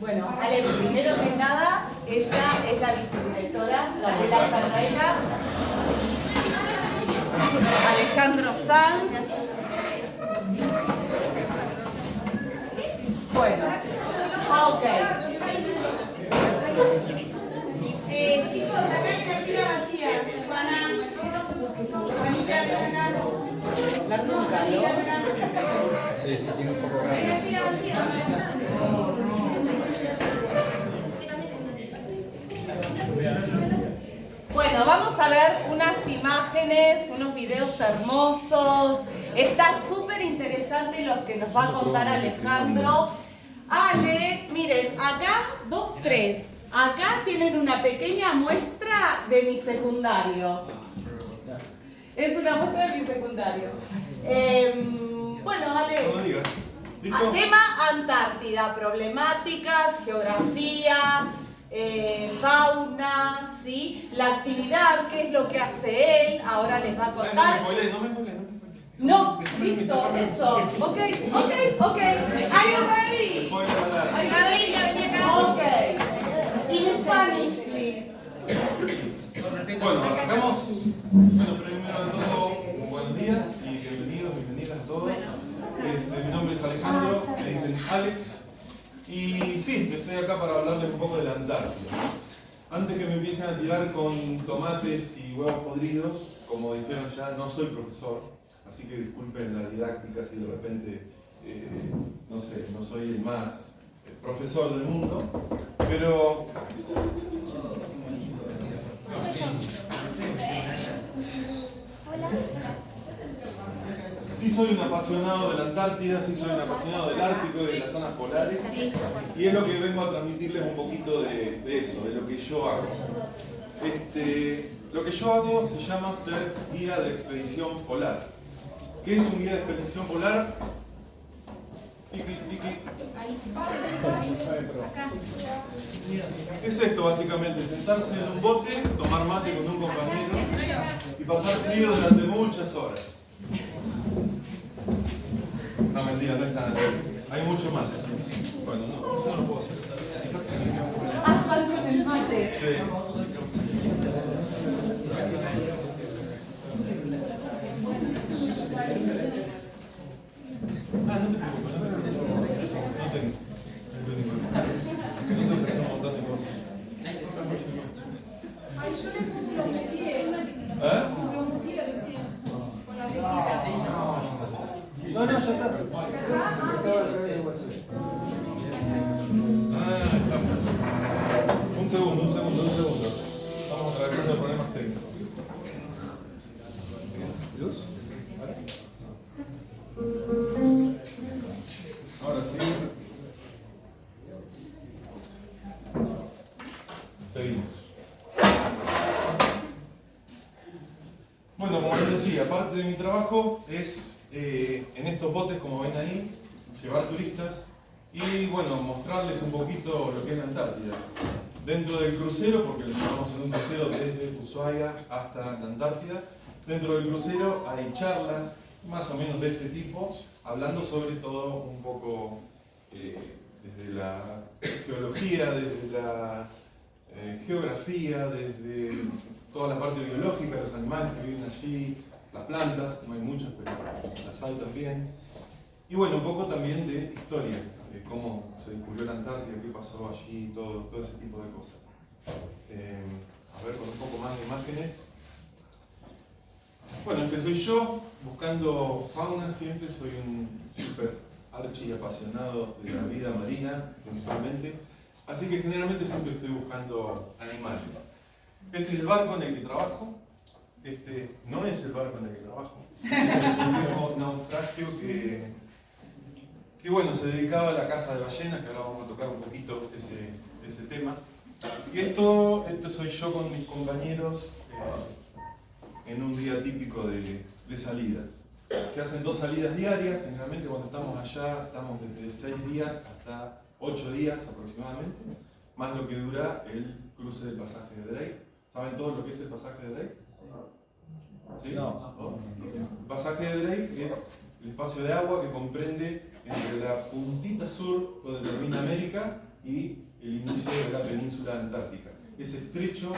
Bueno, Ale, primero que nada, ella es la vicedirectora, Gabriela Ferreira, Alejandro Sanz. Bueno, ok. Chicos, acá hay una silla vacía. Juanita, ven acá. Sí, tiene un poco Hay grande. una silla vacía. Bueno, vamos a ver unas imágenes, unos videos hermosos. Está súper interesante lo que nos va a contar Alejandro. Ale, miren, acá, 2, 3. Acá tienen una pequeña muestra de mi secundario. Es una muestra de mi secundario. Bueno, Ale. No digas. ¿Listo? Tema Antártida, problemáticas, geografía, fauna, ¿sí? La actividad, qué es lo que hace él, ahora les va a No me contar. spoilees, no me spoilees. No, listo, eso. Ok. Are you ready? Spoiler alert. Are you ready? Ya venía acá. Ok. In Spanish, please. Bueno, arrancamos. Bueno, primero de todo, buenos días y bienvenidas a todos. Mi nombre es Alejandro, me dicen Alex. Y sí, estoy acá para hablarles un poco de la Antártida. Antes que me empiecen a tirar con tomates y huevos podridos, como dijeron ya, no soy profesor, así que disculpen la didáctica si de repente, no sé, no soy el más profesor del mundo, pero sí soy un apasionado de la Antártida, sí soy un apasionado del Ártico y de las zonas polares, y es lo que vengo a transmitirles un poquito de eso, de lo que yo hago. Lo que yo hago se llama ser guía de expedición polar. ¿Qué es un guía de expedición polar? Es esto básicamente, sentarse en un bote, tomar mate con un compañero y pasar frío durante muchas horas. No, mentira, no es tan así. Hay mucho más. Bueno, no, eso no lo puedo hacer. Ah, falta con el mate. Sí. Ah, no te preocupes, no tengo. No tengo que hacer un montón de cosas. Ay, yo le puse los muteé. ¿Eh? Los muteé recién. Con la letrita. No, ya está. Ah, estamos. Un segundo. Estamos atravesando problemas técnicos. ¿Luz? Ahora sí. Seguimos. Bueno, como les decía, parte de mi trabajo es en estos botes, como ven ahí, llevar turistas y bueno, mostrarles un poquito lo que es la Antártida. Dentro del crucero, porque lo llevamos en un crucero desde Ushuaia hasta la Antártida, dentro del crucero hay charlas más o menos de este tipo, hablando sobre todo un poco desde la geología, desde la geografía, desde toda la parte biológica, los animales que viven allí, las plantas, no hay muchas, pero las hay también. Y bueno, un poco también de historia, de cómo se descubrió la Antártida, qué pasó allí, todo ese tipo de cosas. A ver, con un poco más de imágenes. Bueno, este soy yo, buscando fauna siempre, soy un súper archi apasionado de la vida marina, principalmente. Así que generalmente siempre estoy buscando animales. Este es el barco en el que trabajo. Este no es el barco en el que trabajo. Es un viejo naufragio que bueno, se dedicaba a la caza de ballenas, que ahora vamos a tocar un poquito ese tema. Y esto soy yo con mis compañeros en un día típico de salida. Se hacen 2 salidas diarias, generalmente cuando estamos allá estamos desde 6 días hasta 8 días aproximadamente, más lo que dura el cruce del pasaje de Drake. ¿Saben todos lo que es el pasaje de Drake? ¿Sí? No. El pasaje de Drake es el espacio de agua que comprende entre la puntita sur, donde termina América, y el inicio de la península antártica. Ese estrecho,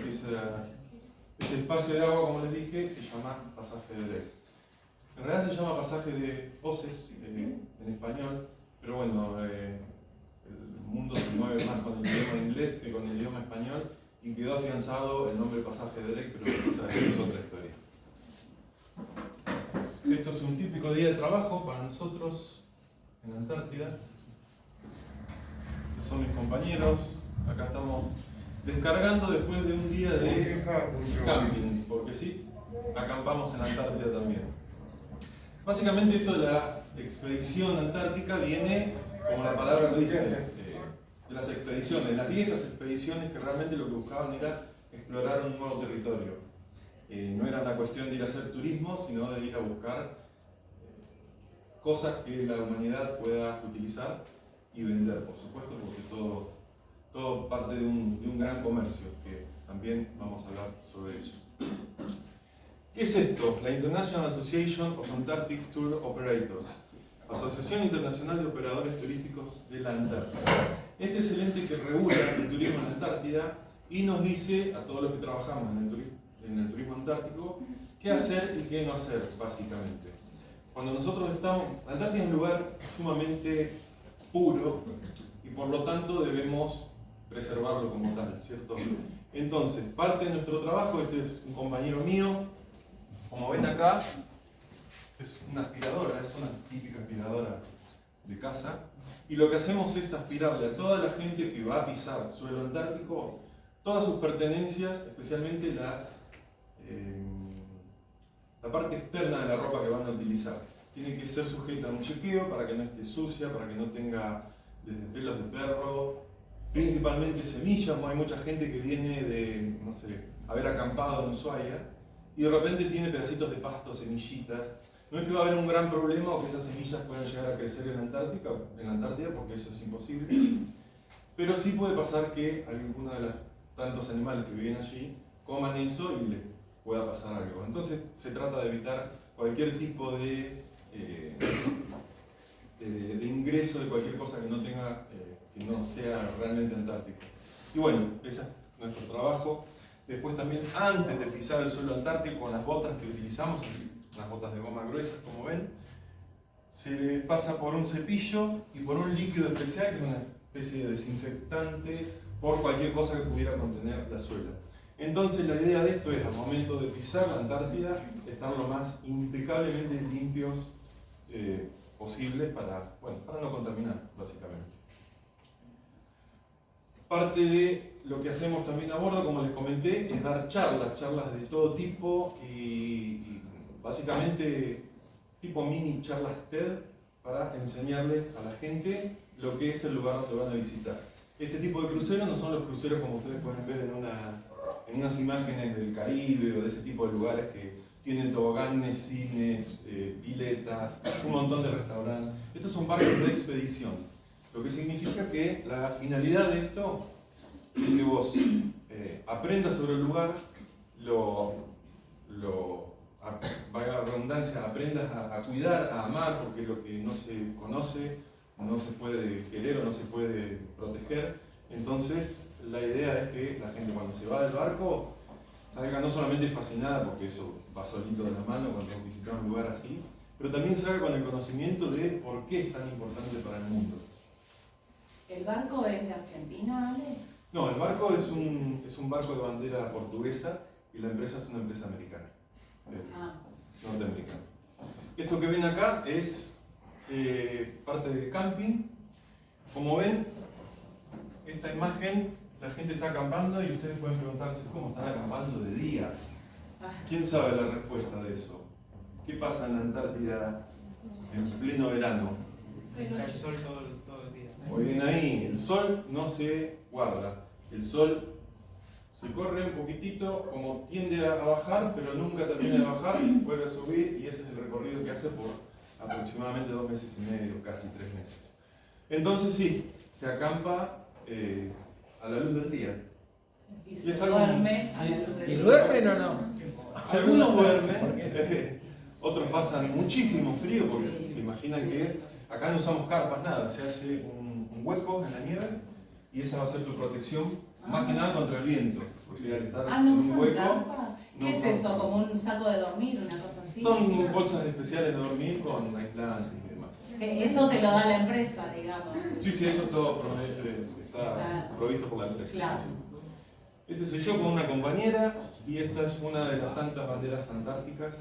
ese espacio de agua, como les dije, se llama pasaje de Drake. En realidad se llama pasaje de Oces en español, pero bueno, el mundo se mueve más con el idioma inglés que con el idioma español y quedó afianzado el nombre pasaje de Drake, pero esa es otra historia. Esto es un típico día de trabajo para nosotros en la Antártida. Estos son mis compañeros. Acá estamos descargando después de un día de camping, porque sí, acampamos en la Antártida también. Básicamente esto de la expedición antártica viene, como la palabra lo dice, de las expediciones, las viejas expediciones que realmente lo que buscaban era explorar un nuevo territorio. No era una cuestión de ir a hacer turismo, sino de ir a buscar cosas que la humanidad pueda utilizar y vender, por supuesto, porque todo parte de un gran comercio, que también vamos a hablar sobre ello. ¿Qué es esto? La International Association of Antarctic Tour Operators, Asociación Internacional de Operadores Turísticos de la Antártida. Este es el ente que regula el turismo en la Antártida y nos dice a todos los que trabajamos en el turismo antártico qué hacer y qué no hacer, básicamente. Cuando nosotros estamos, la Antártida es un lugar sumamente puro y por lo tanto debemos preservarlo como tal, ¿cierto? Entonces, parte de nuestro trabajo, este es un compañero mío, como ven acá, es una aspiradora, es una típica aspiradora de casa, y lo que hacemos es aspirarle a toda la gente que va a pisar suelo antártico todas sus pertenencias, especialmente la parte externa de la ropa que van a utilizar. Tiene que ser sujeta a un chequeo para que no esté sucia, para que no tenga desde pelos de perro, principalmente semillas. Hay mucha gente que viene de, no sé, haber acampado en Ushuaia y de repente tiene pedacitos de pasto, semillitas. No es que va a haber un gran problema o que esas semillas puedan llegar a crecer en la Antártida, porque eso es imposible. Pero sí puede pasar que alguno de los tantos animales que viven allí coman eso y les pueda pasar algo. Entonces se trata de evitar cualquier tipo de ingreso de cualquier cosa que no tenga, que no sea realmente antártico. Y bueno, ese es nuestro trabajo. Después también, antes de pisar el suelo antártico, con las botas que utilizamos, unas botas de goma gruesas, como ven, se le pasa por un cepillo y por un líquido especial, que es una especie de desinfectante por cualquier cosa que pudiera contener la suela. Entonces la idea de esto es, al momento de pisar la Antártida, estar lo más impecablemente limpios posible para no contaminar, básicamente. Parte de lo que hacemos también a bordo, como les comenté, es dar charlas de todo tipo y básicamente tipo mini charlas TED para enseñarles a la gente lo que es el lugar donde van a visitar. Este tipo de cruceros no son los cruceros como ustedes pueden ver en unas imágenes del Caribe o de ese tipo de lugares que tienen toboganes, cines, piletas, un montón de restaurantes. Estos son barcos de expedición, lo que significa que la finalidad de esto es que vos aprendas sobre el lugar, valga la redundancia, aprendas a cuidar, a amar, porque lo que no se conoce no se puede querer o no se puede proteger. Entonces la idea es que la gente cuando se va del barco salga no solamente fascinada, porque eso va solito de la mano cuando visitamos un lugar así, pero también salga con el conocimiento de por qué es tan importante para el mundo. ¿El barco es de Argentina, Ale? No, el barco es un barco de bandera portuguesa y la empresa es una empresa americana, norteamericana. Esto que ven acá es parte del camping. Como ven, esta imagen, la gente está acampando y ustedes pueden preguntarse cómo están acampando de día. ¿Quién sabe la respuesta de eso? ¿Qué pasa en la Antártida en pleno verano? El sol todo el día. Muy bien ahí, el sol no se guarda. El sol se corre un poquitito, como tiende a bajar, pero nunca termina de bajar, vuelve a subir y ese es el recorrido que hace por aproximadamente 2 meses y medio, casi 3 meses. Entonces sí, se acampa a la luz del día. Y se duerme a la luz del día. ¿Y duermen o no? Algunos duermen, otros pasan muchísimo frío, porque se imaginan que acá no usamos carpas, nada, se hace un huecos en la nieve y esa va a ser tu protección, más que nada contra el viento, porque al estar en no un usan hueco... carpa. ¿Qué es eso? ¿Como un saco de dormir, una cosa así? Son bolsas especiales de dormir con aislantes y demás. Que eso te lo da la empresa, digamos. Sí, eso es todo está provisto por la empresa. Claro. Sí, sí. Este soy yo con una compañera y esta es una de las tantas banderas antárticas,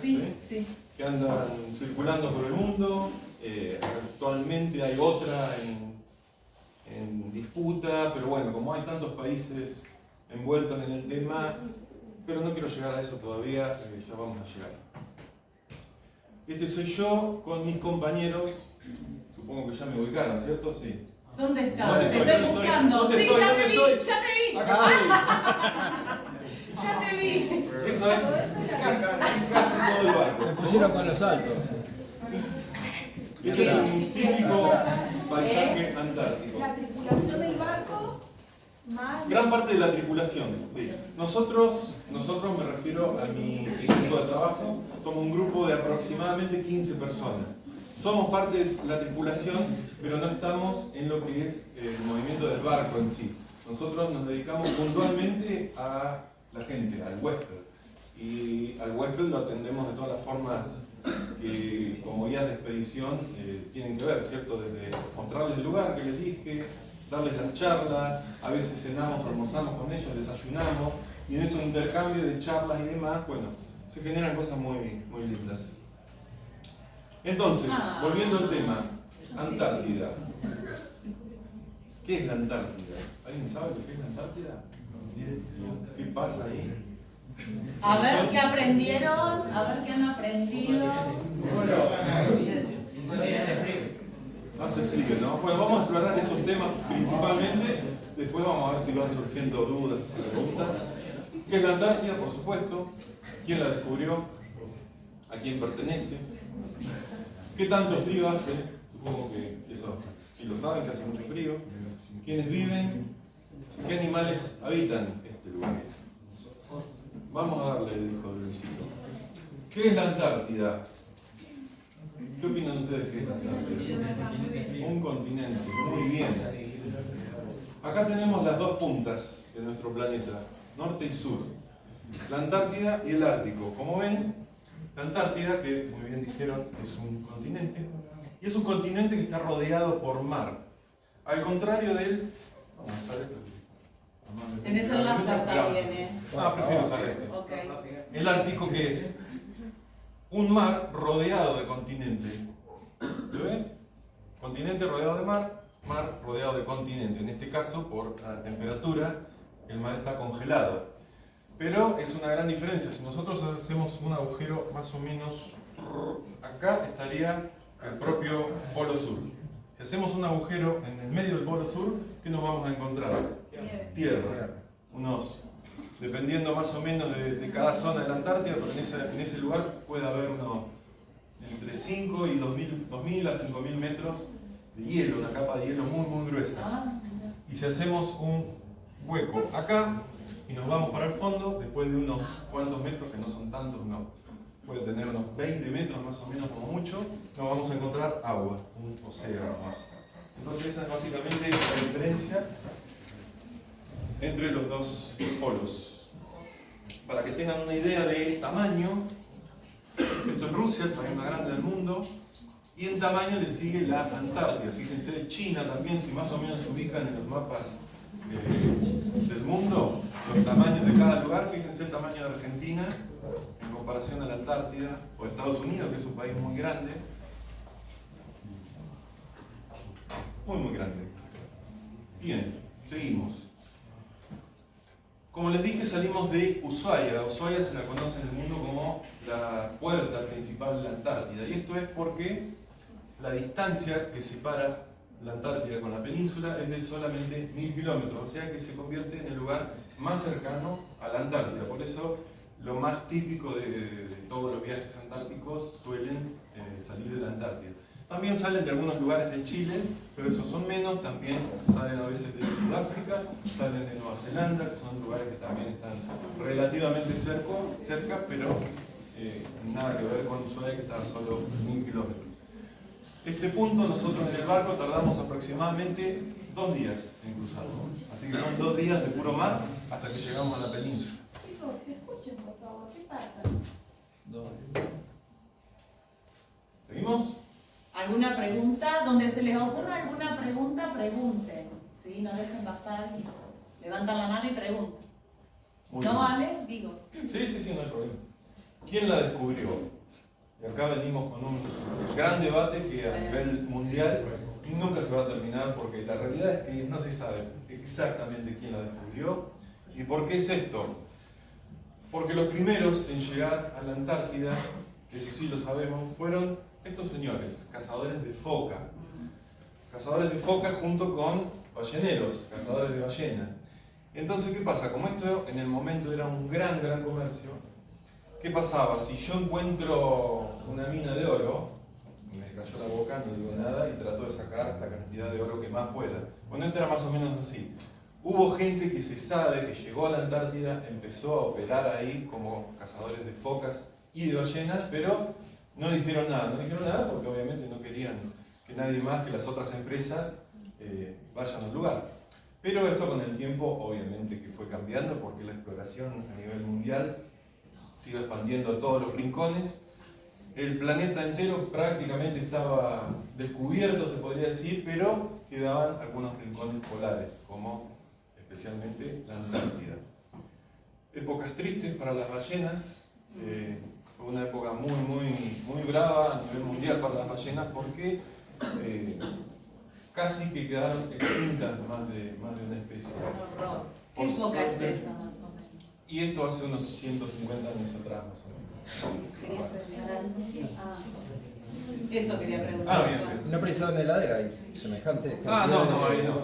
Sí. que andan circulando por el mundo. Actualmente hay otra en disputa, pero bueno, como hay tantos países envueltos en el tema, pero no quiero llegar a eso todavía, ya vamos a llegar. Este soy yo con mis compañeros, supongo que ya me ubicaron, ¿cierto? Sí. ¿Dónde estás? ¿Dónde Te estoy? estoy buscando. ¿Dónde Sí, estoy? ya ¿Dónde te vi, estoy? ya te vi. Acá estoy. Ya te vi. Eso es casi todo el barco. Me pusieron con los saltos. Este es un típico paisaje antártico. La tripulación del barco, más... Gran parte de la tripulación, sí. Nosotros me refiero a mi equipo de trabajo, somos un grupo de aproximadamente 15 personas. Somos parte de la tripulación, pero no estamos en lo que es el movimiento del barco en sí. Nosotros nos dedicamos puntualmente a la gente, al huésped. Y al huésped lo atendemos de todas las formas que como guías de expedición tienen que ver, ¿cierto? Desde mostrarles el lugar que les dije, darles las charlas, a veces cenamos, almorzamos con ellos, desayunamos, y en ese intercambio de charlas y demás, bueno, se generan cosas muy, muy lindas. Entonces, volviendo al tema, Antártida. ¿Qué es la Antártida? ¿Alguien sabe lo que es la Antártida? ¿Qué pasa ahí? A ver qué aprendieron, a ver qué han aprendido. Hace frío, ¿no? Bueno, vamos a explorar estos temas principalmente, después vamos a ver si van surgiendo dudas, preguntas. ¿Qué es la Antártida? Por supuesto. ¿Quién la descubrió? ¿A quién pertenece? ¿Qué tanto frío hace? Supongo que eso, si lo saben, que hace mucho frío. ¿Quiénes viven? ¿Qué animales habitan este lugar? Vamos a darle, dijo Luisito. ¿Qué es la Antártida? ¿Qué opinan ustedes que es la Antártida? Un continente, muy bien. Acá tenemos las dos puntas de nuestro planeta, norte y sur. La Antártida y el Ártico. Como ven, la Antártida, que muy bien dijeron, es un continente. Y es un continente que está rodeado por mar. Al contrario del... Vamos a usar esto. Tenés el láser también, Prefiero usar este. Ok. El Ártico, que es un mar rodeado de continente. ¿Lo ven? Continente rodeado de mar, mar rodeado de continente. En este caso, por la temperatura, el mar está congelado. Pero es una gran diferencia. Si nosotros hacemos un agujero más o menos acá, estaría el propio polo sur. Si hacemos un agujero en el medio del polo sur, ¿qué nos vamos a encontrar? Tierra. Unos, dependiendo más o menos de cada zona de la Antártida, pero en ese lugar puede haber unos entre 5 y 2.000 a 5.000 metros de hielo, una capa de hielo muy, muy gruesa. Y si hacemos un hueco acá y nos vamos para el fondo, después de unos cuantos metros, que no son tantos, no, puede tener unos 20 metros más o menos como mucho, nos vamos a encontrar agua, un océano. Entonces esa es básicamente la diferencia entre los dos polos. Para que tengan una idea de tamaño, esto es Rusia, el país más grande del mundo, y en tamaño le sigue la Antártida. Fíjense, China también, si más o menos se ubican en los mapas del mundo, los tamaños de cada lugar, fíjense el tamaño de Argentina en comparación a la Antártida, o Estados Unidos, que es un país muy grande. Muy, muy grande. Bien, seguimos. Como les dije, salimos de Ushuaia. Ushuaia se la conoce en el mundo como la puerta principal de la Antártida. Y esto es porque la distancia que separa la Antártida con la península es de solamente 1000 kilómetros. O sea que se convierte en el lugar más cercano a la Antártida. Por eso lo más típico de todos los viajes antárticos suelen salir de la Antártida. También salen de algunos lugares de Chile, pero esos son menos. También salen a veces de Sudáfrica, salen de Nueva Zelanda, que son lugares que también están relativamente cerca, pero nada que ver con Ushuaia, que está a solo 1000 kilómetros. Este punto nosotros en el barco tardamos aproximadamente 2 días en cruzarlo. Así que son 2 días de puro mar hasta que llegamos a la península. Chicos, escuchen por favor, ¿qué pasa? ¿Seguimos? ¿Alguna pregunta? Donde se les ocurra alguna pregunta, pregunten. ¿Sí? No dejen pasar. Levantan la mano y preguntan. Muy ¿No bien. vale? Digo. Sí, no hay problema. ¿Quién la descubrió? Y acá venimos con un gran debate que a nivel mundial nunca se va a terminar porque la realidad es que no se sabe exactamente quién la descubrió. ¿Y por qué es esto? Porque los primeros en llegar a la Antártida, eso sí lo sabemos, fueron estos señores, cazadores de foca. Cazadores de foca junto con balleneros, cazadores de ballena. Entonces, ¿qué pasa? Como esto en el momento era un gran comercio, ¿qué pasaba? Si yo encuentro una mina de oro, me cayó la boca, no digo nada y trato de sacar la cantidad de oro que más pueda. Bueno, esto era más o menos así. Hubo gente que se sabe que llegó a la Antártida, empezó a operar ahí como cazadores de focas y de ballenas, pero no dijeron nada. No dijeron nada porque obviamente no querían que nadie más, que las otras empresas vayan al lugar. Pero esto con el tiempo obviamente que fue cambiando porque la exploración a nivel mundial se iba expandiendo a todos los rincones. El planeta entero prácticamente estaba descubierto, se podría decir, pero quedaban algunos rincones polares, como especialmente la Antártida. Épocas tristes para las ballenas, fue una época muy brava a nivel mundial para las ballenas porque casi que quedaron extintas más de una especie. Horror. ¿Qué Por época es suerte. esa más o menos? Y esto hace unos 150 años atrás más o menos. Quería preguntar. Eso quería preguntar. Bien. No precisaba una heladera y semejante. No, ahí no.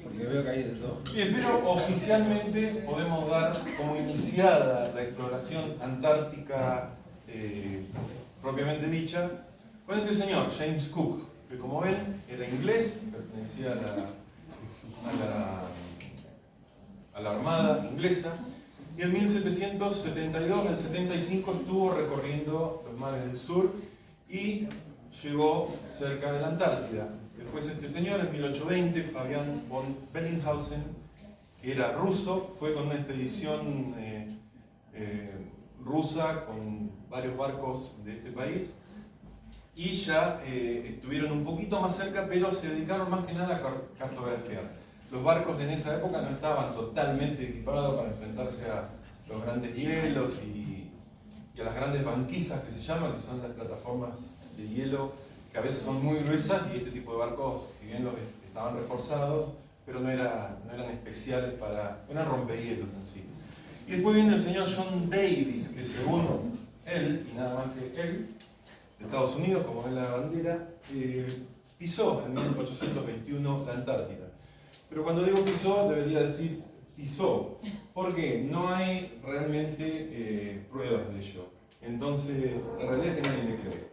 Porque veo que hay de todo. Bien, pero oficialmente podemos dar como iniciada la exploración antártica propiamente dicha con este señor, James Cook, que como ven era inglés, pertenecía a la armada inglesa, y en 1772 al 75 estuvo recorriendo los mares del sur y llegó cerca de la Antártida. Después este señor, en 1820, Fabian von Bellinghausen, que era ruso, fue con una expedición rusa con varios barcos de este país y ya estuvieron un poquito más cerca, pero se dedicaron más que nada a cartografiar. Los barcos en esa época no estaban totalmente equipados para enfrentarse a los grandes hielos y a las grandes banquisas que se llaman, que son las plataformas de hielo que a veces son muy gruesas, y este tipo de barcos, si bien los estaban reforzados, pero no eran especiales eran rompehielos en sí. Y después viene el señor John Davis, que según él, y nada más que él, de Estados Unidos, como ven la bandera, pisó en 1821 la Antártida. Pero cuando digo pisó, debería decir pisó, porque no hay realmente pruebas de ello. Entonces, la realidad es que nadie le cree.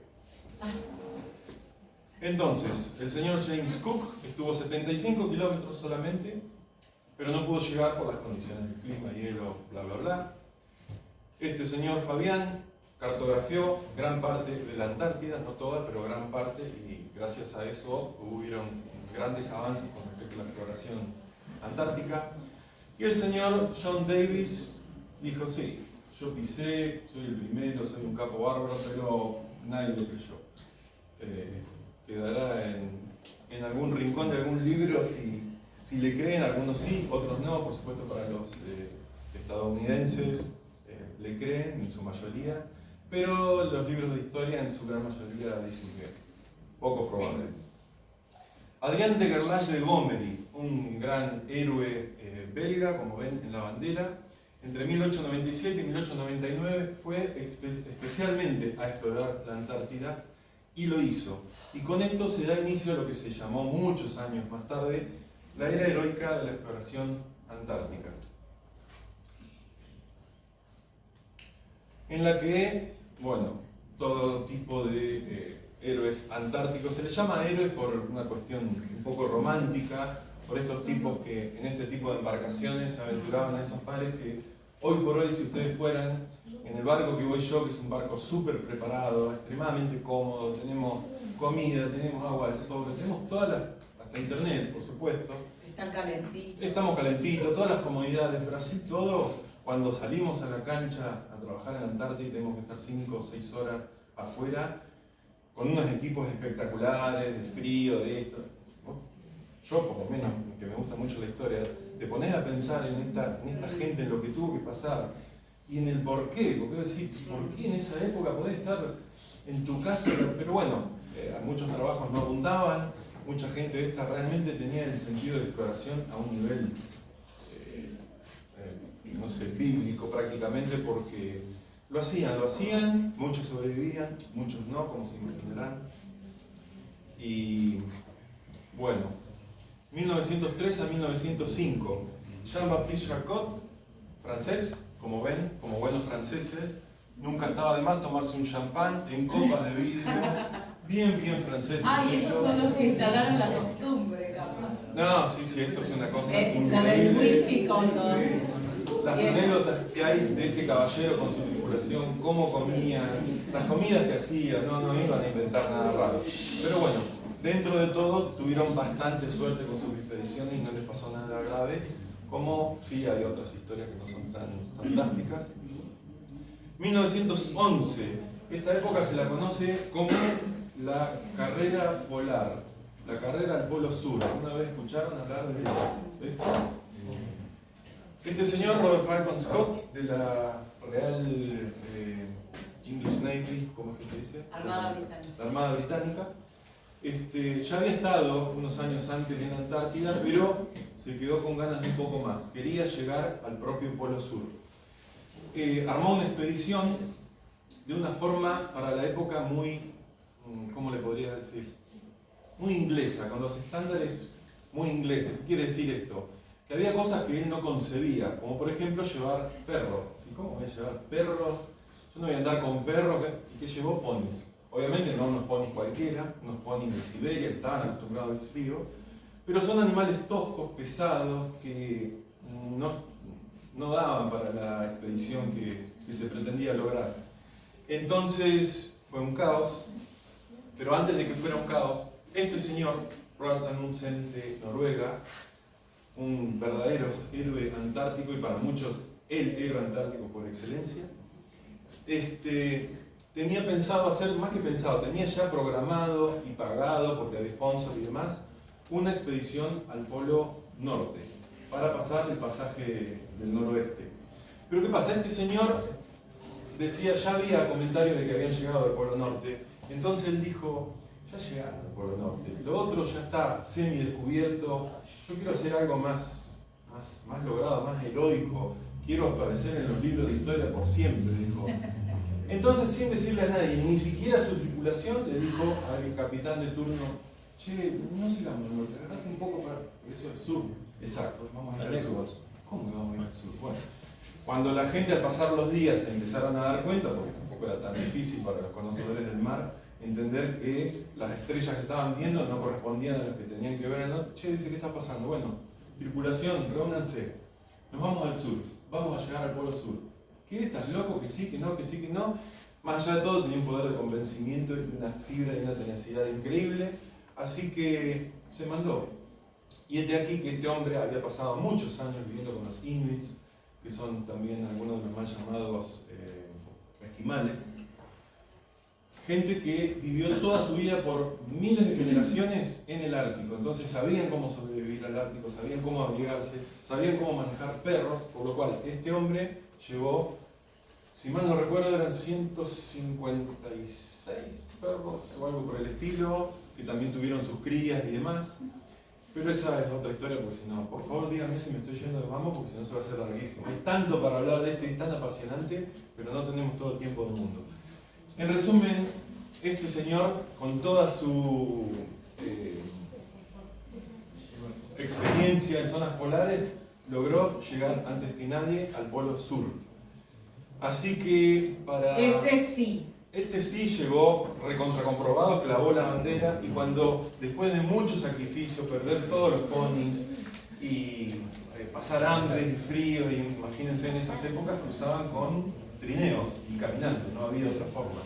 Entonces, el señor James Cook estuvo 75 kilómetros solamente, pero no pudo llegar por las condiciones del clima, hielo, bla bla bla. Este señor Fabián cartografió gran parte de la Antártida, no toda, pero gran parte, y gracias a eso hubieron grandes avances con respecto a la exploración antártica. Y el señor John Davis dijo, sí, yo pisé, soy el primero, soy un capo bárbaro, pero nadie lo creyó. Quedará en algún rincón de algún libro si le creen, algunos sí, otros no, por supuesto para los estadounidenses le creen en su mayoría, pero los libros de historia en su gran mayoría dicen que poco probable. Adrien de Gerlache de Gomery, un gran héroe belga, como ven en la bandera, entre 1897 y 1899 fue especialmente a explorar la Antártida y lo hizo. Y con esto se da inicio a lo que se llamó muchos años más tarde la era heroica de la exploración antártica, en la que, bueno, todo tipo de héroes antárticos, se les llama héroes por una cuestión un poco romántica, por estos tipos que en este tipo de embarcaciones se aventuraban a esos mares que hoy por hoy, si ustedes fueran en el barco que voy yo, que es un barco súper preparado, extremadamente cómodo, tenemos comida, tenemos agua de sobra, tenemos todas las, hasta internet, por supuesto. Están calentitos. Estamos calentitos, todas las comodidades, pero así todo, cuando salimos a la cancha a trabajar en la Antártida y tenemos que estar 5 o 6 horas afuera, con unos equipos espectaculares, de frío, de esto. Yo, por lo menos, que me gusta mucho la historia, te pones a pensar en esta gente, en lo que tuvo que pasar y en el por qué. Porque vos decís, ¿por qué en esa época podés estar en tu casa? Pero bueno, muchos trabajos no abundaban, mucha gente de esta realmente tenía el sentido de exploración a un nivel, no sé, bíblico prácticamente, porque lo hacían, muchos sobrevivían, muchos no, como se imaginarán. Y bueno, 1903 a 1905, Jean-Baptiste Charcot, francés, como ven, como buenos franceses, nunca estaba de más tomarse un champán en copas de vidrio, bien franceses. Ah, y ellos son los que instalaron la costumbre, capaz. No, sí, esto es una cosa La del increíble. whisky con los... Las anécdotas que hay de este caballero con su tripulación, cómo comía, las comidas que hacía, no iban a inventar nada raro. Pero bueno, dentro de todo tuvieron bastante suerte con sus expediciones y no les pasó nada grave, como sí hay otras historias que no son tan fantásticas. 1911, esta época se la conoce como la carrera polar, la carrera al polo sur. ¿Alguna vez escucharon hablar de esto? Este señor, Robert Falcon Scott, de la Real English Navy, ¿cómo es que se dice? Armada Británica. La Armada Británica. Ya había estado unos años antes en Antártida, pero se quedó con ganas de un poco más. Quería llegar al propio Polo Sur. Armó una expedición de una forma para la época muy, ¿cómo le podría decir? Muy inglesa, con los estándares muy ingleses. ¿Qué quiere decir esto? Que había cosas que él no concebía, como por ejemplo llevar perros. ¿Cómo voy a llevar perros? Yo no voy a andar con perros. ¿Y qué llevó? Ponis. Obviamente no unos ponis cualquiera, unos ponis de Siberia que estaban acostumbrados al frío, pero son animales toscos, pesados, que no daban para la expedición que se pretendía lograr. Entonces fue un caos, pero antes de que fuera un caos, este señor, Roald Amundsen de Noruega, un verdadero héroe antártico y para muchos el héroe antártico por excelencia, tenía pensado hacer, más que pensado, tenía ya programado y pagado, porque había sponsor y demás, una expedición al Polo Norte para pasar el pasaje del noroeste. Pero ¿qué pasa? Este señor decía, ya había comentarios de que habían llegado al Polo Norte, entonces él dijo, ya llegaron al Polo Norte, lo otro ya está semi-descubierto, yo quiero hacer algo más logrado, más heroico, quiero aparecer en los libros de historia por siempre, dijo. Entonces, sin decirle a nadie, ni siquiera a su tripulación, le dijo al capitán de turno, che, no sigamos al norte, agarrate un poco para eso es sur. Exacto, vamos a ir al sur. ¿Cómo que vamos a ir al sur? Bueno, cuando la gente al pasar los días se empezaron a dar cuenta, porque tampoco era tan difícil para los conocedores del mar, entender que las estrellas que estaban viendo no correspondían a las que tenían que ver, ¿no? Che, dice, ¿qué está pasando? Bueno, tripulación, reúnanse, nos vamos al sur, vamos a llegar al Polo Sur. ¿Qué? ¿Estás loco? Que sí, que no, que sí, que no. Más allá de todo, tenía un poder de convencimiento y una fibra y una tenacidad increíble. Así que se mandó. Y aquí que este hombre había pasado muchos años viviendo con los Inuits, que son también algunos de los más llamados esquimales. Gente que vivió toda su vida por miles de generaciones en el Ártico. Entonces sabían cómo sobrevivir al Ártico, sabían cómo abrigarse, sabían cómo manejar perros, por lo cual este hombre llevó, si mal no recuerdo, eran 156 perros o algo por el estilo, que también tuvieron sus crías y demás. Pero esa es otra historia, porque si no, por favor díganme si me estoy yendo de mambo, porque si no se va a hacer larguísimo. Hay tanto para hablar de esto y tan apasionante, pero no tenemos todo el tiempo del mundo. En resumen, este señor, con toda su experiencia en zonas polares, logró llegar antes que nadie al Polo Sur. Así que para... Ese sí. Este sí llegó recontracomprobado, clavó la bandera y cuando, después de mucho sacrificio, perder todos los ponis y pasar hambre y frío, y imagínense en esas épocas, cruzaban con trineos y caminando, no había otra forma.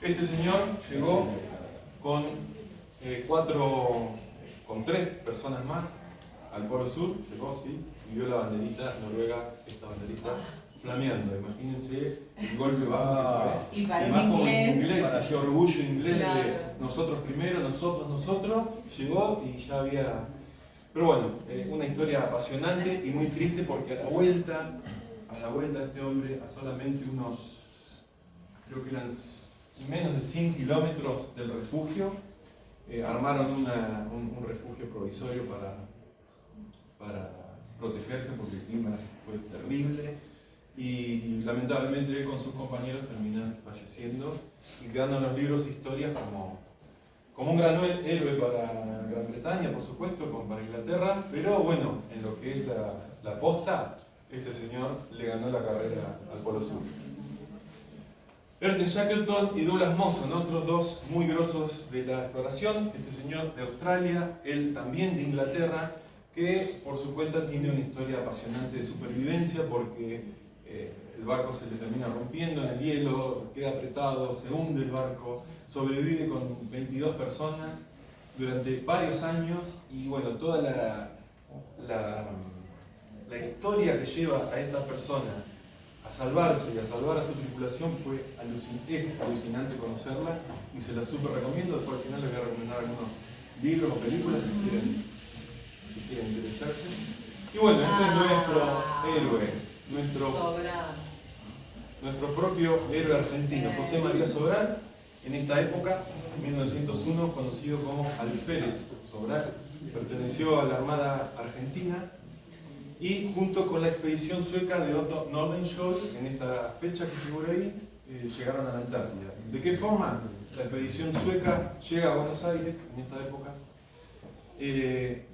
Este señor llegó con con 3 personas más al Polo Sur, llegó, sí, y vio la banderita noruega, esta banderita flameando. Imagínense el golpe bajo que fue. Y para más un como en inglés. inglés, ese orgullo inglés Claro. de nosotros primero, nosotros, llegó y ya había... Pero bueno, una historia apasionante y muy triste porque a la vuelta este hombre, a solamente unos, creo que eran menos de 100 kilómetros del refugio, armaron un refugio provisorio para protegerse porque el clima fue terrible y lamentablemente él con sus compañeros terminan falleciendo y quedando en los libros historias como un gran héroe para Gran Bretaña, por supuesto, como para Inglaterra, pero bueno, en lo que es la posta, este señor le ganó la carrera al Polo Sur. Ernest Shackleton y Douglas Mawson, otros 2 muy grosos de la exploración, este señor de Australia, él también de Inglaterra, que por su cuenta tiene una historia apasionante de supervivencia porque el barco se le termina rompiendo en el hielo, queda apretado, se hunde el barco, sobrevive con 22 personas durante varios años y bueno, toda la historia que lleva a esta persona a salvarse y a salvar a su tripulación es alucinante conocerla y se la súper recomiendo. Después al final les voy a recomendar algunos libros o películas si quieren interesarse. Y bueno, este es nuestro héroe, nuestro propio héroe argentino, José María Sobral, en esta época, en 1901, conocido como Alférez Sobral, perteneció a la Armada Argentina y junto con la expedición sueca de Otto Nordenskjöld, en esta fecha que figura ahí, llegaron a la Antártida. ¿De qué forma? La expedición sueca llega a Buenos Aires en esta época,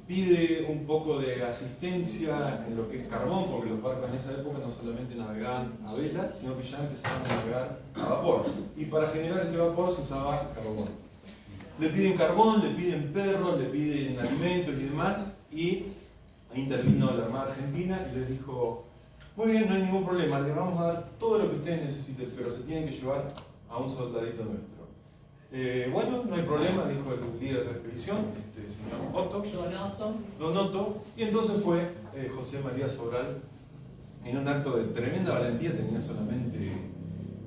pide un poco de asistencia en lo que es carbón, porque los barcos en esa época no solamente navegaban a vela, sino que ya empezaban a navegar a vapor. Y para generar ese vapor se usaba carbón. Le piden carbón, le piden perros, le piden alimentos y demás, y intervino la Armada Argentina y les dijo: muy bien, no hay ningún problema, les vamos a dar todo lo que ustedes necesiten, pero se tienen que llevar a un soldadito nuestro. Bueno, no hay problema, dijo el líder de la expedición, este señor Otto, Don Otto, y entonces fue José María Sobral en un acto de tremenda valentía, tenía solamente,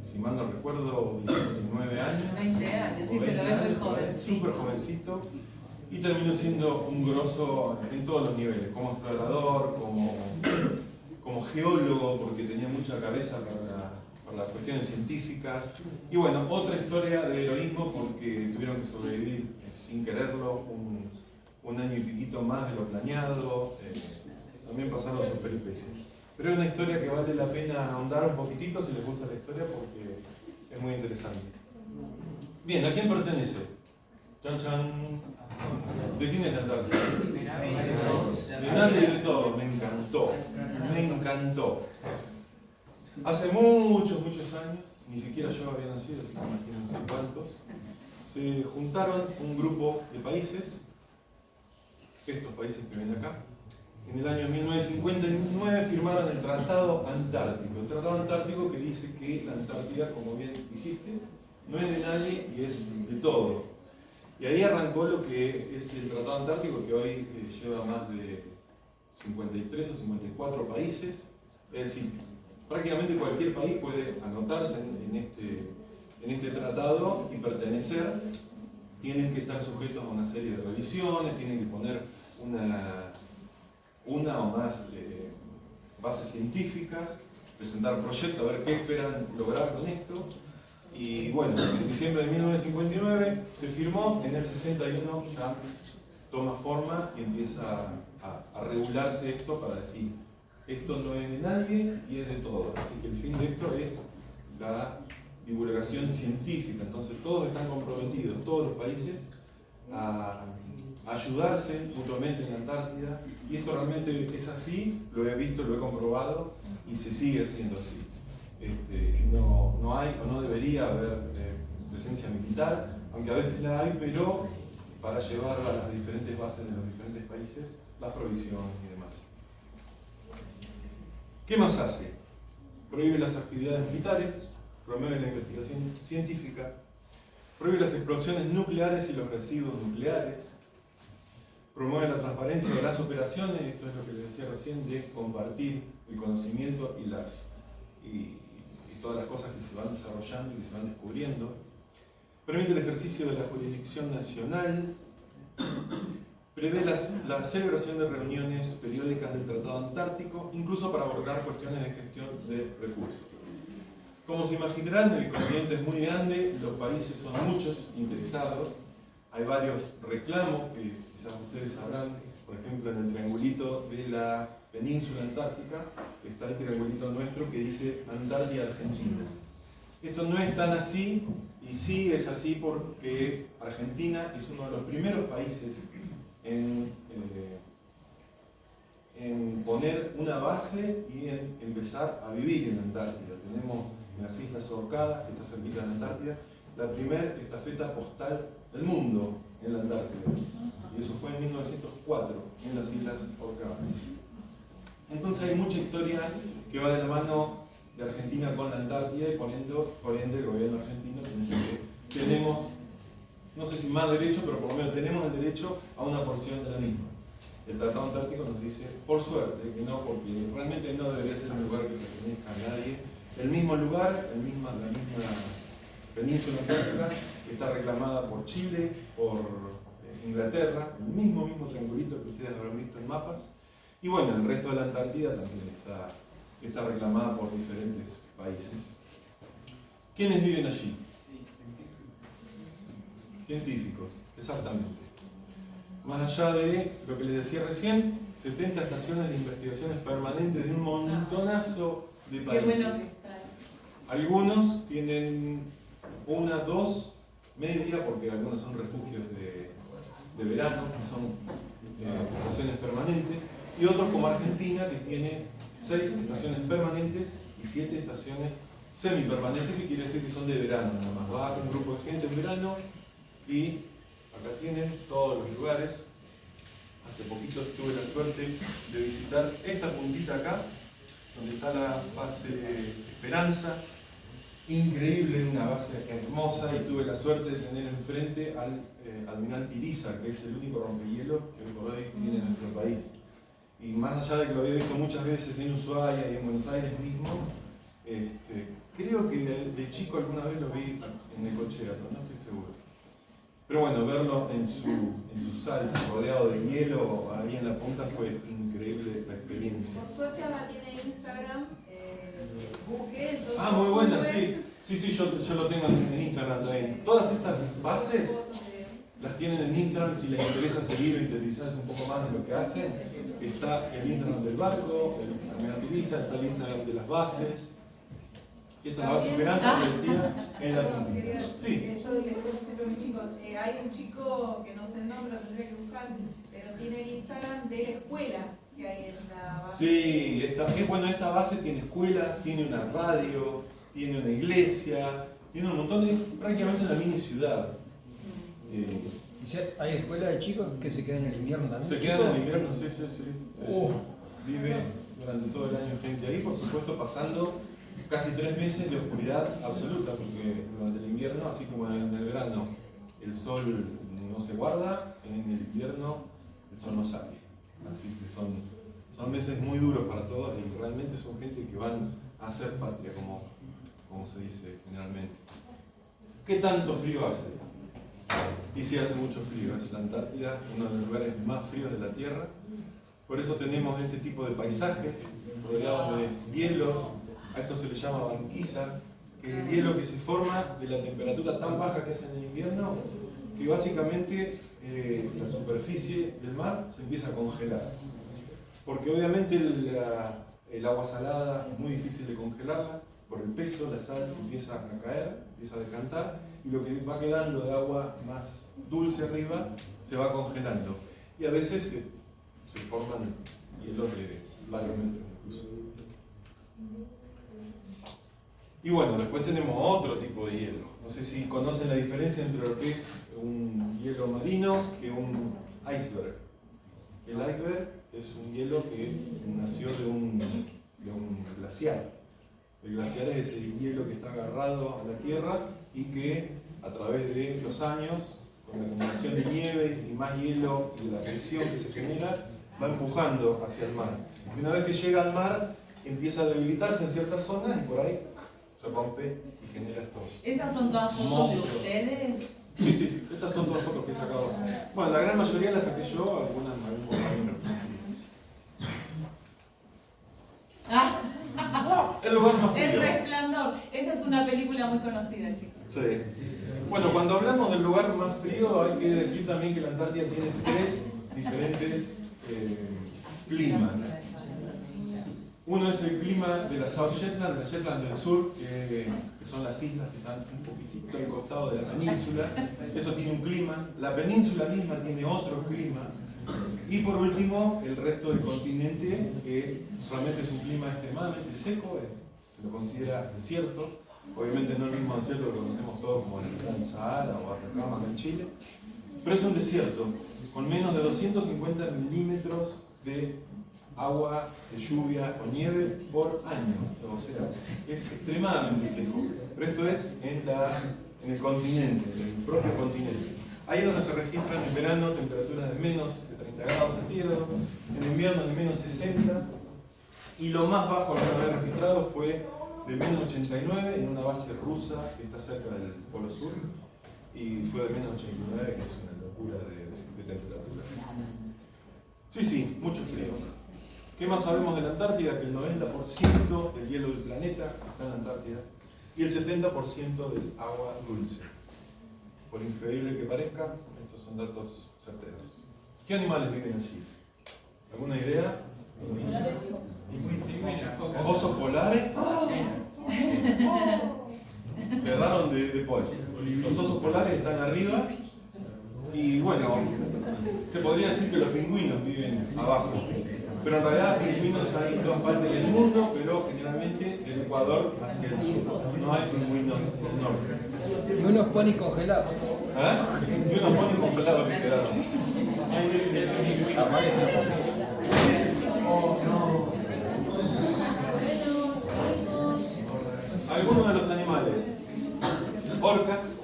si mal no recuerdo, 19 años. 20 años, sí, se lo ve muy jovencito. Súper jovencito, y terminó siendo un grosso en todos los niveles, como explorador, como geólogo, porque tenía mucha cabeza para las cuestiones científicas. Y bueno, otra historia de heroísmo porque tuvieron que sobrevivir sin quererlo un año y piquito más de lo planeado. También pasaron sus peripecias. Pero es una historia que vale la pena ahondar un poquitito si les gusta la historia porque es muy interesante. Bien, ¿a quién pertenece? Chan chan. ¿De quién es la Antártida? De nadie y de todo. Me encantó. Me encantó. Hace muchos años, ni siquiera yo había nacido, así que imagínense cuántos, se juntaron un grupo de países, estos países que ven acá. En el año 1959 firmaron el Tratado Antártico. El Tratado Antártico que dice que la Antártida, como bien dijiste, no es de nadie y es de todo. Y ahí arrancó lo que es el Tratado Antártico, que hoy lleva más de 53 o 54 países. Es decir, prácticamente cualquier país puede anotarse en este tratado y pertenecer. Tienen que estar sujetos a una serie de revisiones, tienen que poner una o más bases científicas, presentar proyectos, a ver qué esperan lograr con esto. Y bueno, en diciembre de 1959 se firmó, en el 61 ya toma forma y empieza a regularse esto para decir: esto no es de nadie y es de todos. Así que el fin de esto es la divulgación científica. Entonces todos están comprometidos, todos los países, a ayudarse mutuamente en la Antártida. Y esto realmente es así, lo he visto, lo he comprobado y se sigue haciendo así. No hay o no debería haber presencia militar, aunque a veces la hay, pero para llevar a las diferentes bases de los diferentes países las provisiones y demás. ¿Qué más hace? Prohíbe las actividades militares, promueve la investigación científica, prohíbe las explosiones nucleares y los residuos nucleares, promueve la transparencia de las operaciones, esto es lo que les decía recién, de compartir el conocimiento y todas las cosas que se van desarrollando y que se van descubriendo, permite el ejercicio de la jurisdicción nacional, prevé la celebración de reuniones periódicas del Tratado Antártico, incluso para abordar cuestiones de gestión de recursos. Como se imaginarán, el continente es muy grande, los países son muchos interesados, hay varios reclamos que quizás ustedes sabrán, por ejemplo en el triangulito de la península antártica está el triangulito nuestro que dice Antártida Argentina. Esto no es tan así, y sí es así porque Argentina es uno de los primeros países en poner una base y en empezar a vivir en la Antártida. Tenemos en las Islas Orcadas, que está cerquita de la Antártida, la primera estafeta postal del mundo en la Antártida. Y eso fue en 1904, en las Islas Orcadas. Entonces hay mucha historia que va de la mano de Argentina con la Antártida y por ende el gobierno argentino piensa que tenemos, no sé si más derecho, pero por lo menos tenemos el derecho a una porción de la misma. El Tratado Antártico nos dice, por suerte, que no, porque realmente no debería ser un lugar que pertenezca a nadie. El mismo lugar, la misma península antártica, está reclamada por Chile, por Inglaterra, el mismo triangulito que ustedes habrán visto en mapas. Y bueno, el resto de la Antártida también está reclamada por diferentes países. ¿Quiénes viven allí? Científicos, exactamente. Más allá de lo que les decía recién, 70 estaciones de investigaciones permanentes de un montonazo de países. Qué bueno que está. Algunos tienen una, dos, media, porque algunos son refugios de verano, son estaciones permanentes, y otros como Argentina, que tiene 6 estaciones permanentes y 7 estaciones semipermanentes, que quiere decir que son de verano nada más. Va un grupo de gente en verano y acá tienen todos los lugares. Hace poquito tuve la suerte de visitar esta puntita acá, donde está la base Esperanza. Increíble, una base hermosa, y tuve la suerte de tener enfrente al almirante Iriza, que es el único rompehielos que hoy por hoy tiene nuestro país. Y más allá de que lo había visto muchas veces en Ushuaia y en Buenos Aires mismo, creo que de chico alguna vez lo vi en Necochea, pero no estoy seguro. Pero bueno, verlo en su salsa, rodeado de hielo, ahí en la punta, fue increíble la experiencia. Por suerte ahora tiene Instagram, busqué, entonces Muy buena, sí, yo lo tengo en Instagram también. Todas estas bases las tienen en Instagram, si les interesa seguir o interiorizarse un poco más de lo que hacen. Está el Instagram del barco, el almirante Iriza, está el Instagram de las bases. Y esta es la base Esperanza que decía en la puntita. Sí. Yo les cuento siempre a mis chicos, hay un chico que no sé el nombre, lo tendría que buscar, pero tiene el Instagram de escuelas que hay en la base. Sí, esta base tiene escuela, tiene una radio, tiene una iglesia, tiene un montón, es prácticamente una mini ciudad. ¿Hay escuela de chicos que se quedan en el invierno también? Se quedan en el invierno, sí. Vive durante todo el año gente ahí, por supuesto pasando casi 3 meses de oscuridad absoluta, porque durante el invierno, así como en el verano, el sol no se guarda, en el invierno el sol no sale. Así que son meses muy duros para todos y realmente son gente que van a hacer patria, como se dice generalmente. ¿Qué tanto frío hace? Y sí hace mucho frío, es la Antártida, uno de los lugares más fríos de la Tierra. Por eso tenemos este tipo de paisajes rodeados de hielos. A esto se le llama banquisa, que es el hielo que se forma de la temperatura tan baja que hace en el invierno, que básicamente la superficie del mar se empieza a congelar. Porque obviamente el agua salada es muy difícil de congelarla, por el peso la sal empieza a caer, empieza a decantar, y lo que va quedando de agua más dulce arriba se va congelando. Y a veces se forman hielos de varios metros incluso. Y bueno, después tenemos otro tipo de hielo. No sé si conocen la diferencia entre lo que es un hielo marino que un iceberg. El iceberg es un hielo que nació de un glaciar. El glaciar es ese hielo que está agarrado a la tierra y que a través de los años, con la acumulación de nieve y más hielo y la presión que se genera, va empujando hacia el mar. Y una vez que llega al mar, empieza a debilitarse en ciertas zonas y por ahí se rompe y genera estos. ¿Esas son todas fotos de ustedes? Sí, sí, estas son todas fotos que he sacado. Bueno, la gran mayoría las saqué yo, algunas algún compañero. El lugar más El frío. Resplandor. Esa es una película muy conocida, chicos. Sí. Bueno, cuando hablamos del lugar más frío, hay que decir también que la Antártida tiene 3 diferentes climas. Uno es el clima de la South Shetland, la Shetland del sur, que son las islas que están un poquitito al costado de la península. Eso tiene un clima. La península misma tiene otro clima. Y por último, el resto del continente, que realmente es un clima extremadamente seco, se lo considera desierto. Obviamente no el mismo desierto que conocemos todos como el Gran Sahara o Atacama en Chile, pero es un desierto con menos de 250 milímetros de agua, de lluvia o nieve por año. O sea, es extremadamente seco. Pero esto es en el continente, en el propio continente. Ahí es donde se registran en verano temperaturas de menos de 30 grados centígrados, en invierno de menos 60, y lo más bajo que había registrado fue de menos 89 en una base rusa que está cerca del Polo Sur, y fue de menos 89, que es una locura de temperatura. Sí, sí, mucho frío. ¿Qué más sabemos de la Antártida? Que el 90% del hielo del planeta está en la Antártida y el 70% del agua dulce. Por increíble que parezca, estos son datos certeros. ¿Qué animales viven allí? ¿Alguna idea? ¿Osos polares? Erraron de pollo. Los osos polares están arriba y bueno, se podría decir que los pingüinos viven abajo. Pero en realidad pingüinos hay en todas partes del mundo, pero generalmente del Ecuador hacia el sur. No hay pingüinos en el norte. Y unos ponis congelados. ¿Eh? Y unos ponen congelados que quedaron. Algunos de los animales. Orcas,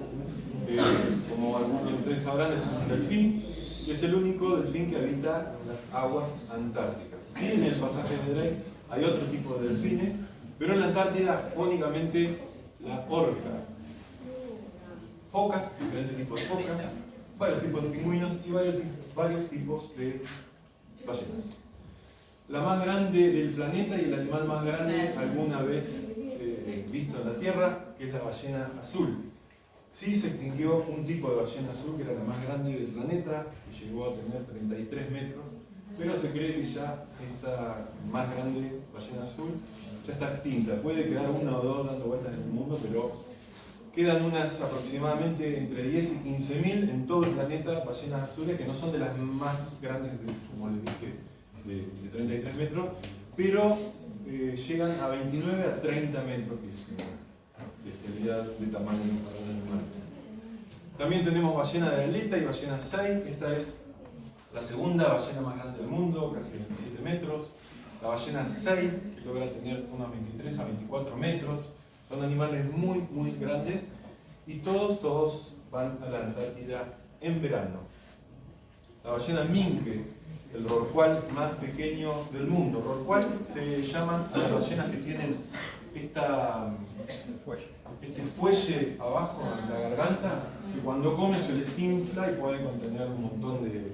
como algunos de ustedes sabrán, es un delfín. Y es el único delfín que habita en las aguas antárticas. Sí, en el pasaje de Drake hay otro tipo de delfines, pero en la Antártida únicamente la orca. Focas, diferentes tipos de focas, varios tipos de pingüinos y varios tipos de ballenas. La más grande del planeta y el animal más grande alguna vez visto en la Tierra, que es la ballena azul. Sí se extinguió un tipo de ballena azul que era la más grande del planeta, que llegó a tener 33 metros, pero se cree que ya esta más grande ballena azul ya está extinta. Puede quedar una o dos dando vueltas en el mundo, pero quedan unas aproximadamente entre 10 y 15.000 en todo el planeta ballenas azules, que no son de las más grandes, como les dije, de 33 metros, pero llegan a 29 a 30 metros, que es una bestialidad de tamaño para un animal. También tenemos ballena de aleta y ballena sei. Esta es la segunda ballena más grande del mundo, casi 27 metros. La ballena sei, que logra tener unos 23 a 24 metros. Son animales muy, muy grandes y todos van a la Antártida en verano. La ballena minke, el rorcual más pequeño del mundo. Rorcual se llaman a las ballenas que tienen este fuelle abajo en la garganta, que cuando comen se les infla y pueden contener un montón de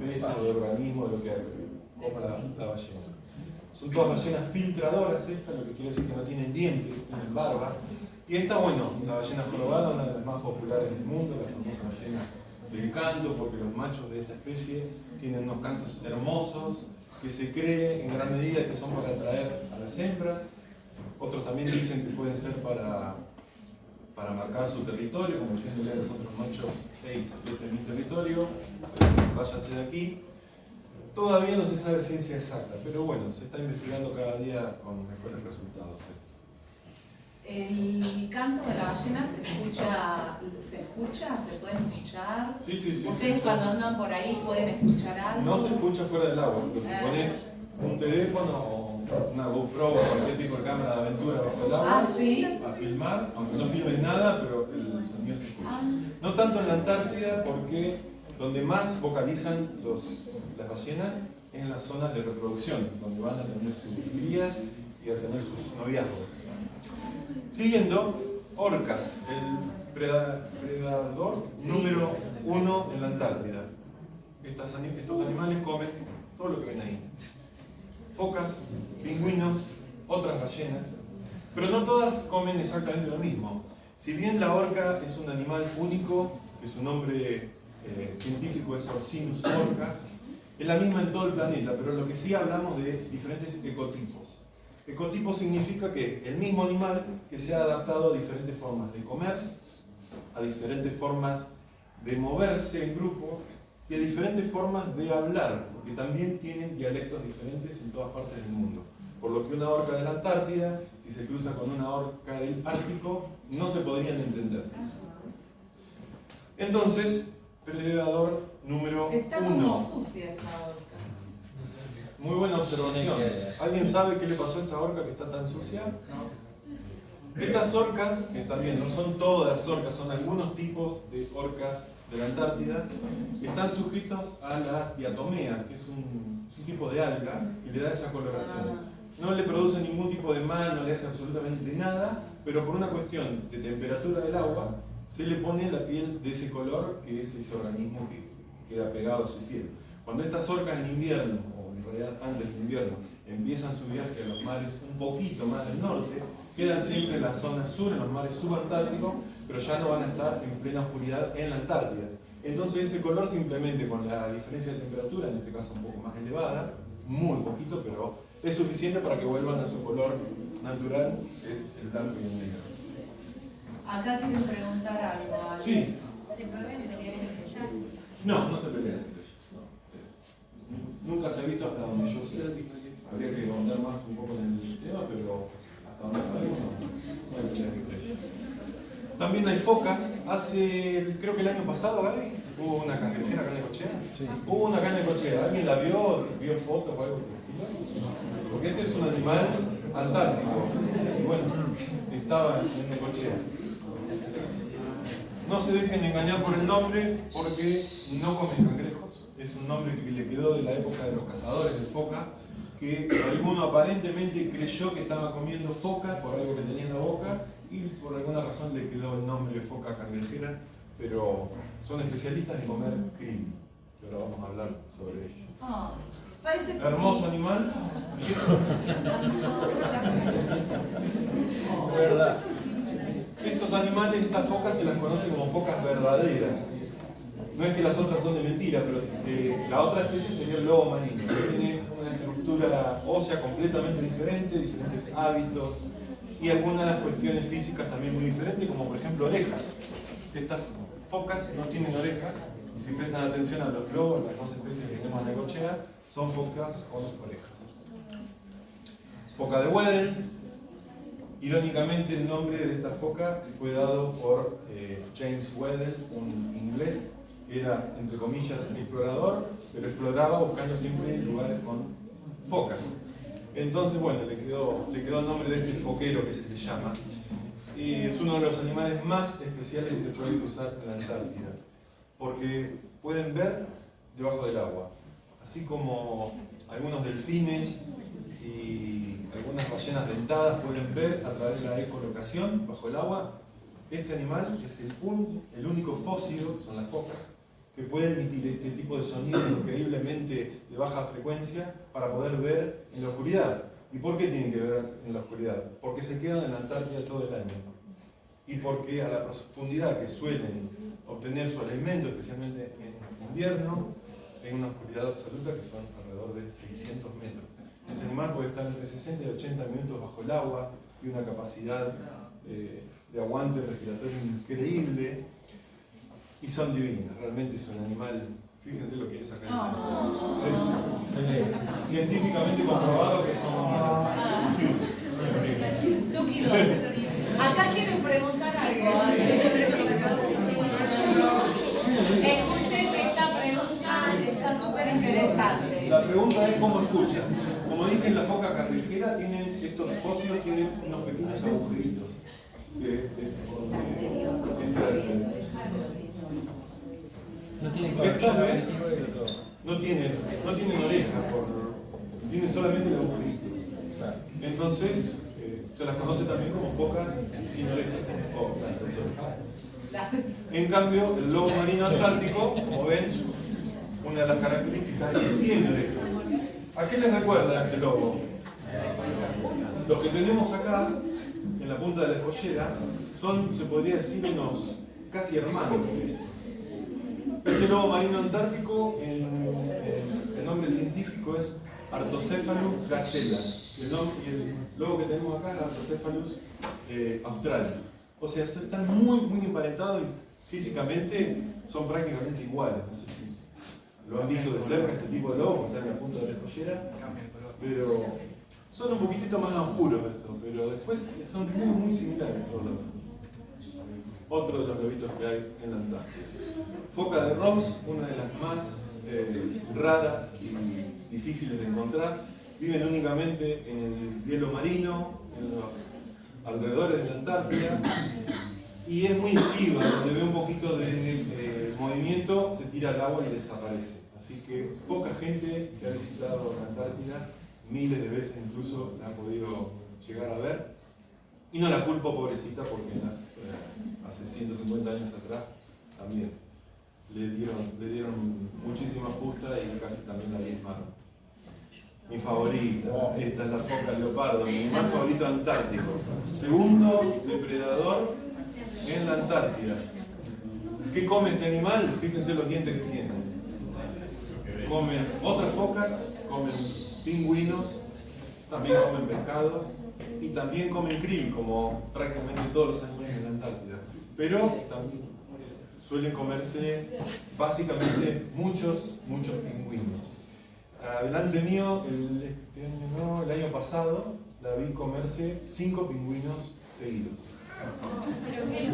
peces o de organismos de lo que coma la ballena. Son todas ballenas filtradoras estas, lo que quiere decir que no tienen dientes, tienen barba. Y esta, bueno, la ballena jorobada, una de las más populares del mundo, la famosa ballena del canto, porque los machos de esta especie tienen unos cantos hermosos, que se cree en gran medida que son para atraer a las hembras. Otros también dicen que pueden ser para marcar su territorio, como diciéndole a los otros machos, hey, este es mi territorio, váyanse de aquí. Todavía no se sabe ciencia exacta, pero bueno, se está investigando cada día con mejores resultados. ¿El canto de la ballena se escucha? ¿Se puede escuchar? Sí. ¿Ustedes cuando andan por ahí pueden escuchar algo? No se escucha fuera del agua, pero si pones un teléfono o una GoPro o cualquier tipo de cámara de aventura bajo el agua Ah, sí. a filmar, aunque no filmes nada, pero el sonido se escucha. No tanto en la Antártida, porque donde más vocalizan las ballenas es en las zonas de reproducción, donde van a tener sus crías y a tener sus noviazgos. Siguiendo, orcas, el predador número 1 en la Antártida. Estos animales comen todo lo que ven ahí. Focas, pingüinos, otras ballenas, pero no todas comen exactamente lo mismo. Si bien la orca es un animal único, que su nombre científico es Orcinus orca, es la misma en todo el planeta, pero lo que sí hablamos de diferentes ecotipos. Ecotipo significa que el mismo animal que se ha adaptado a diferentes formas de comer, a diferentes formas de moverse en grupo y a diferentes formas de hablar, porque también tienen dialectos diferentes en todas partes del mundo. Por lo que una orca de la Antártida, si se cruza con una orca del Ártico, no se podrían entender. Entonces, predador número 1. Está como sucia esa orca. Muy buena observación. ¿Alguien sabe qué le pasó a esta orca que está tan sucia? Estas orcas, que también no son todas las orcas, son algunos tipos de orcas de la Antártida, están sujetos a las diatomeas, que es un tipo de alga que le da esa coloración. No le produce ningún tipo de mal, no le hace absolutamente nada, pero por una cuestión de temperatura del agua, se le pone la piel de ese color, que es ese organismo que queda pegado a su piel. Cuando estas orcas en invierno, o en realidad antes del invierno, empiezan su viaje a los mares un poquito más del norte, quedan siempre en la zona sur, en los mares subantárticos, pero ya no van a estar en plena oscuridad en la Antártida. Entonces ese color simplemente con la diferencia de temperatura, en este caso un poco más elevada, muy poquito, pero es suficiente para que vuelvan a su color natural, que es el blanco y el negro. Acá quieren preguntar algo. ¿Ale? Sí. ¿Se pueden pelear entre ellas? No, no se pelean entre ellos. No. Nunca se ha visto hasta donde yo sé. Habría que ahondar más un poco en el tema, pero hasta donde sabemos no hay peleas entre ellos. También hay focas. Creo que el año pasado, Gaby, hubo una cangrejera acá en Necochea. Sí. Hubo una acá en Necochea. ¿Alguien la vio? ¿Vio fotos o algo por el estilo? Porque este es un animal antártico. Y bueno, estaba en Necochea. No se dejen engañar por el nombre, porque no comen cangrejos. Es un nombre que le quedó de la época de los cazadores de foca, que alguno aparentemente creyó que estaba comiendo foca por algo que tenía en la boca, y por alguna razón le quedó el nombre de foca cangrejera, pero son especialistas en comer krill, que ahora vamos a hablar sobre ello. Ah, parece Hermoso animal. ¿Verdad? Estos animales, estas focas se las conoce como focas verdaderas. No es que las otras son de mentira, pero la otra especie sería el lobo marino, que tiene una estructura ósea completamente diferente, diferentes hábitos y algunas cuestiones físicas también muy diferentes, como por ejemplo orejas. Estas focas no tienen orejas, y si prestan atención a los lobos, las dos especies que tenemos en Necochea, son focas con orejas. Foca de Weddell. Irónicamente, el nombre de esta foca fue dado por James Weddell, un inglés que era, entre comillas, explorador, pero exploraba buscando siempre lugares con focas. Entonces, bueno, le quedó el nombre de este foquero que se llama. Y es uno de los animales más especiales que se puede cruzar en la Antártida, porque pueden ver debajo del agua, así como algunos delfines y algunas ballenas dentadas pueden ver a través de la ecolocación bajo el agua. Este animal es el único fósilo, que son las focas, que puede emitir este tipo de sonidos increíblemente de baja frecuencia para poder ver en la oscuridad. ¿Y por qué tienen que ver en la oscuridad? Porque se quedan en la Antártida todo el año. Y porque a la profundidad que suelen obtener su alimento, especialmente en invierno, hay una oscuridad absoluta que son alrededor de 600 metros. Este animal puede estar entre 60 y 80 minutos bajo el agua y una capacidad de aguante respiratorio increíble, y son divinas. Realmente es un animal, fíjense lo que es acá. Es científicamente comprobado que son Acá quieren preguntar algo. Escuchen que esta pregunta está súper interesante. La pregunta es cómo escuchan. Como dije, en la foca carrilera tienen estos fósiles, tienen unos pequeños agujeritos. No tienen Esta cabello, vez no tienen orejas, tienen solamente el agujerito. Entonces, se las conoce también como focas sin orejas o las de sol. En cambio, el lobo marino antártico, como ven, una de las características es que tiene orejas. ¿A qué les recuerda este lobo? Los que tenemos acá, en la punta de la escollera, son, se podría decir, unos casi hermanos. Este lobo marino antártico, el nombre científico es Artocephalus gazella. Y el lobo que tenemos acá es Artocephalus australis. O sea, están muy emparentados y físicamente son prácticamente iguales. No sé si lo han visto de cerca este tipo de lobos, están en la punta de la escollera, pero son un poquitito más oscuros estos, pero después son muy similares todos los. Otro de los lobitos que hay en la Antártida. Foca de Ross, una de las más raras y difíciles de encontrar. Viven únicamente en el hielo marino, en los alrededores de la Antártida, y es muy activa, donde ve un poquito de movimiento, se tira al agua y desaparece. Así que poca gente que ha visitado la Antártida, miles de veces incluso, la ha podido llegar a ver. Y no la culpo, pobrecita, porque hace 150 años atrás también le dieron muchísima fusta y casi también la diezmaron. Mi favorita, esta es la foca leopardo, mi animal favorito antártico. Segundo depredador en la Antártida. ¿Qué come este animal? Fíjense los dientes que tiene. Comen otras focas, comen pingüinos, también comen pescados y también comen krill, como prácticamente todos los animales en la Antártida. Pero también suelen comerse básicamente muchos pingüinos. Adelante mío, el año pasado, la vi comerse 5 pingüinos seguidos.